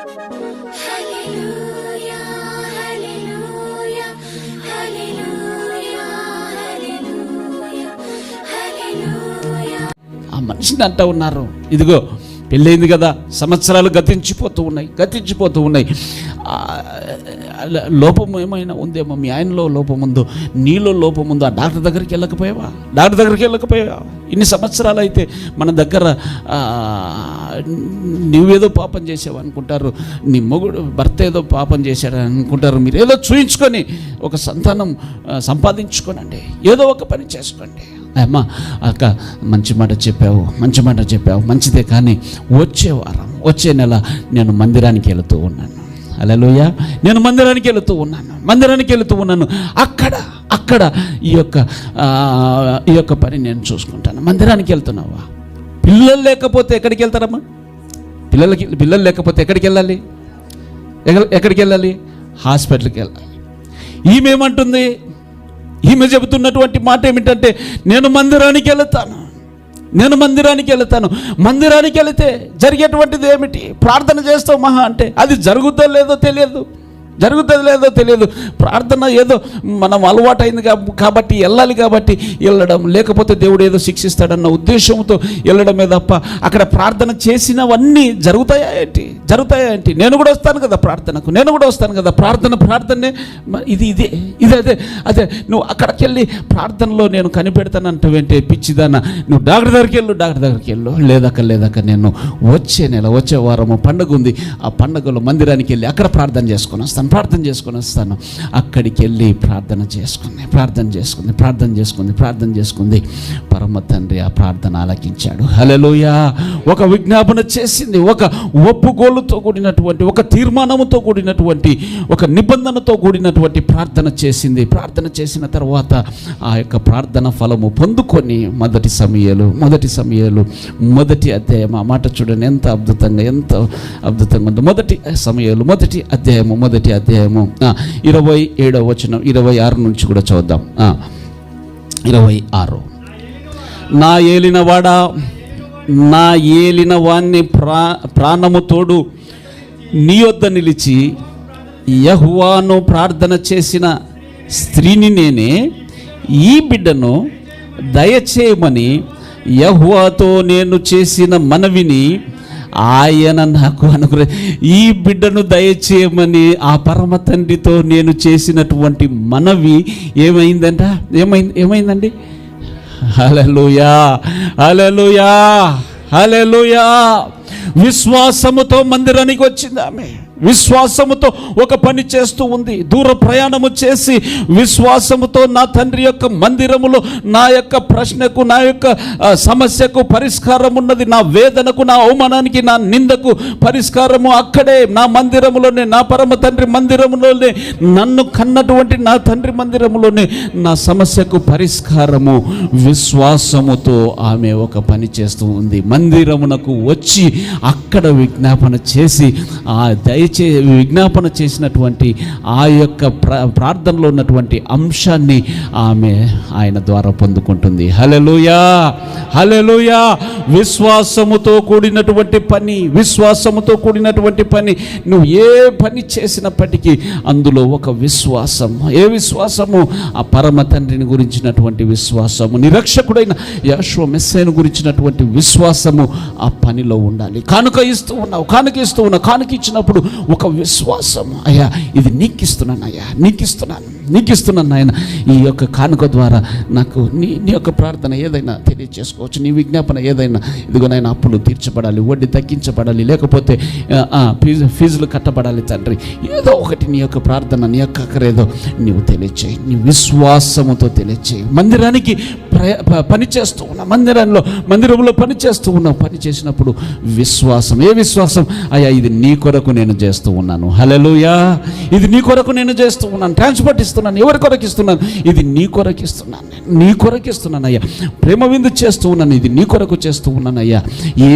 ఆ మనిషిని అంటూ ఉన్నారు, ఇదిగో పెళ్ళైంది కదా, సంవత్సరాలు గతించిపోతూ ఉన్నాయి. లోపం ఏమైనా ఉందేమో, మీ ఆయనలో లోపం ఉందో, నీలో లోపం ఉందో, ఆ డాక్టర్ దగ్గరికి వెళ్ళకపోయావా? ఇన్ని సంవత్సరాలు అయితే మన దగ్గర నువ్వేదో పాపం చేసావు అనుకుంటారు, నీ మొగుడు భర్త ఏదో పాపం చేశాడు అనుకుంటారు. మీరు ఏదో చూయించుకొని ఒక సంతానం సంపాదించుకోనండి, ఏదో ఒక పని చేసుకోండి. అమ్మా అక్క మంచి మాట చెప్పావు, మంచిదే, కానీ వచ్చే నెల నేను మందిరానికి వెళుతూ ఉన్నాను. హల్లెలూయా. నేను మందిరానికి వెళుతూ ఉన్నాను. అక్కడ ఈ యొక్క పని నేను చూసుకుంటాను. మందిరానికి వెళ్తున్నావా? పిల్లలు లేకపోతే ఎక్కడికి వెళ్తారమ్మా? పిల్లలు లేకపోతే ఎక్కడికి వెళ్ళాలి? హాస్పిటల్కి వెళ్ళాలి. ఈమెమంటుంది? ఈమె చెబుతున్నటువంటి మాట ఏమిటంటే, నేను మందిరానికి వెళతాను. మందిరానికి వెళితే జరిగేటువంటిది ఏమిటి? ప్రార్థన చేస్తావు మహా అంటే, అది జరుగుతుందో లేదో తెలియదు. ప్రార్థన ఏదో మనం అలవాటైంది కాబట్టి వెళ్ళాలి, కాబట్టి వెళ్ళడం, లేకపోతే దేవుడు ఏదో శిక్షిస్తాడన్న ఉద్దేశంతో వెళ్ళడమే తప్ప అక్కడ ప్రార్థన చేసినవన్నీ జరుగుతాయా ఏంటి? నేను కూడా వస్తాను కదా ప్రార్థనకు, ప్రార్థనే అదే నువ్వు అక్కడికి వెళ్ళి ప్రార్థనలో నేను కనిపెడతానంటే పిచ్చిదానా, నువ్వు డాక్టర్ దగ్గరికి వెళ్ళు. లేదక్క నేను వచ్చే వారము పండుగ ఉంది, ఆ పండుగలో మందిరానికి వెళ్ళి అక్కడ ప్రార్థన చేసుకొని వస్తాను. అక్కడికి వెళ్ళి ప్రార్థన చేసుకుంది. పరమ తండ్రి ఆ ప్రార్థన ఆలకించాడు. హల్లెలూయా. ఒక విజ్ఞాపన చేసింది, ఒక ఒప్పుకోలుతో కూడినటువంటి, ఒక తీర్మానంతో కూడినటువంటి, ఒక నిబంధనతో కూడినటువంటి ప్రార్థన చేసింది. ప్రార్థన చేసిన తర్వాత ఆ యొక్క ప్రార్థన ఫలము పొందుకొని మొదటి సమూయేలు మొదటి అధ్యాయం, ఆ మాట చూడండి ఎంత అద్భుతంగా ఉంది. మొదటి సమూయేలు మొదటి అధ్యాయము 27వ వచనం, 26 నుంచి కూడా చూద్దాం. 26, నా ఏలినవాడా, నా ఏలిన వాణ్ణి ప్రాణము తోడు నీ యొద్ద నిలిచి యెహోవాను ప్రార్థన చేసిన స్త్రీని నేనే. ఈ బిడ్డను దయచేయమని యెహోవాతో నేను చేసిన మనవిని ఆయన నాకు ఈ బిడ్డను దయచేయమని ఆ పరమ తండ్రితో నేను చేసినటువంటి మనవి ఏమైందండి? హల్లెలూయా. విశ్వాసముతో మందిరానికి వచ్చింది ఆమె. విశ్వాసముతో ఒక పని చేస్తూ ఉంది. దూర ప్రయాణము చేసి విశ్వాసముతో నా తండ్రి యొక్క మందిరములో నా యొక్క ప్రశ్నకు, నా యొక్క సమస్యకు పరిష్కారం ఉన్నది, నా వేదనకు, నా అవమానానికి, నా నిందకు పరిష్కారము అక్కడే నా మందిరములోనే, నా పరమ తండ్రి మందిరములోనే, నన్ను కన్నటువంటి నా తండ్రి మందిరములోనే నా సమస్యకు పరిష్కారము. విశ్వాసముతో ఆమె ఒక పని చేస్తూ ఉంది. మందిరమునకు వచ్చి అక్కడ విజ్ఞాపన చేసి విజ్ఞాపన చేసినటువంటి ఆ యొక్క ప్రార్థనలో ఉన్నటువంటి అంశాన్ని ఆమె ఆయన ద్వారా పొందుకుంటుంది. హల్లెలూయా. విశ్వాసముతో కూడినటువంటి పని, నువ్వు ఏ పని చేసినప్పటికీ అందులో ఒక విశ్వాసం. ఏ విశ్వాసము? ఆ పరమ తండ్రిని గురించినటువంటి విశ్వాసము, నిరక్షకుడైన యేషువ మెస్సీయను గురించినటువంటి విశ్వాసము ఆ పనిలో ఉండాలి. కానుక ఇస్తున్నావు, కానుక ఇచ్చినప్పుడు ఒక విశ్వాసం, అయ్యా ఇది నీకు ఇస్తున్నాను ఆయన. ఈ యొక్క కానుక ద్వారా నాకు నీ యొక్క ప్రార్థన ఏదైనా తెలియచేసుకోవచ్చు, నీ విజ్ఞాపన ఏదైనా. ఇదిగో నాయన అప్పులు తీర్చబడాలి, వడ్డీ తగ్గించబడాలి, లేకపోతే ఫీజులు కట్టబడాలి తండ్రి, ఏదో ఒకటి నీ యొక్క ప్రార్థన, నీ యొక్క అక్కరేదో నీవు తెలియచేయి, నీ విశ్వాసముతో తెలియచేయి. మందిరానికి పని చేస్తూ ఉన్నా, మందిరంలో పని చేస్తూ ఉన్నావు. పని చేసినప్పుడు విశ్వాసం. ఏ విశ్వాసం? అయ్యా ఇది నీ కొరకు నేను చేస్తూ ఉన్నాను. హల్లెలూయా. ఇది నీ కొరకు నేను చేస్తూ ఉన్నాను. ట్రాన్స్పోర్ట్ ఇస్తున్నాను. ఎవరి కొరకు ఇస్తున్నాను? ఇది నీ కొరకు ఇస్తున్నాను అయ్యా. ప్రేమ విందు చేస్తూ ఉన్నాను, ఇది నీ కొరకు చేస్తూ ఉన్నాను అయ్యా. ఏ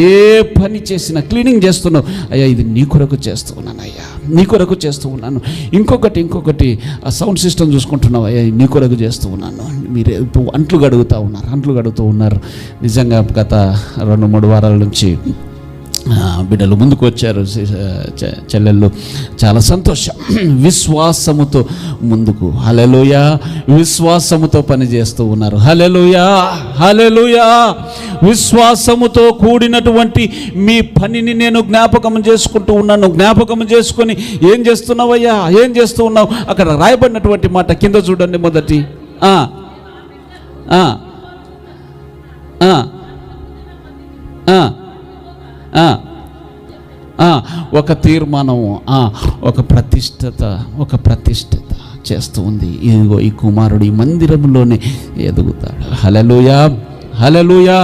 పని చేసినా, క్లీనింగ్ చేస్తున్నావు అయ్యా, ఇది నీ కొరకు చేస్తూ ఉన్నాను అయ్యా, నీ కొరకు చేస్తూ ఉన్నాను. ఇంకొకటి ఆ సౌండ్ సిస్టమ్ చూసుకుంటున్నావు అయ్యా, నీ కొరకు చేస్తూ ఉన్నాను. మీరు అంట్లు గడుగుతూ ఉన్నారు. నిజంగా గత 2-3 వారాల నుంచి బిడ్డలు ముందుకు వచ్చారు, చెల్లెళ్ళు, చాలా సంతోషం. విశ్వాసముతో ముందుకు, హల్లెలూయా, విశ్వాసముతో పనిచేస్తూ ఉన్నారు. హల్లెలూయా, హల్లెలూయా. విశ్వాసముతో కూడినటువంటి మీ పనిని నేను జ్ఞాపకం చేసుకుంటూ ఉన్నాను. జ్ఞాపకం చేసుకొని ఏం చేస్తున్నావయ్యా, ఏం చేస్తూ ఉన్నావు? అక్కడ రాయబడినటువంటి మాట కింద చూడండి. మొదటి ఒక తీర్మానము, ఒక ప్రతిష్టత చేస్తూ ఉంది. ఇదిగో ఈ కుమారుడు ఈ మందిరంలోనే ఎదుగుతాడు. హల్లెలూయా, హల్లెలూయా.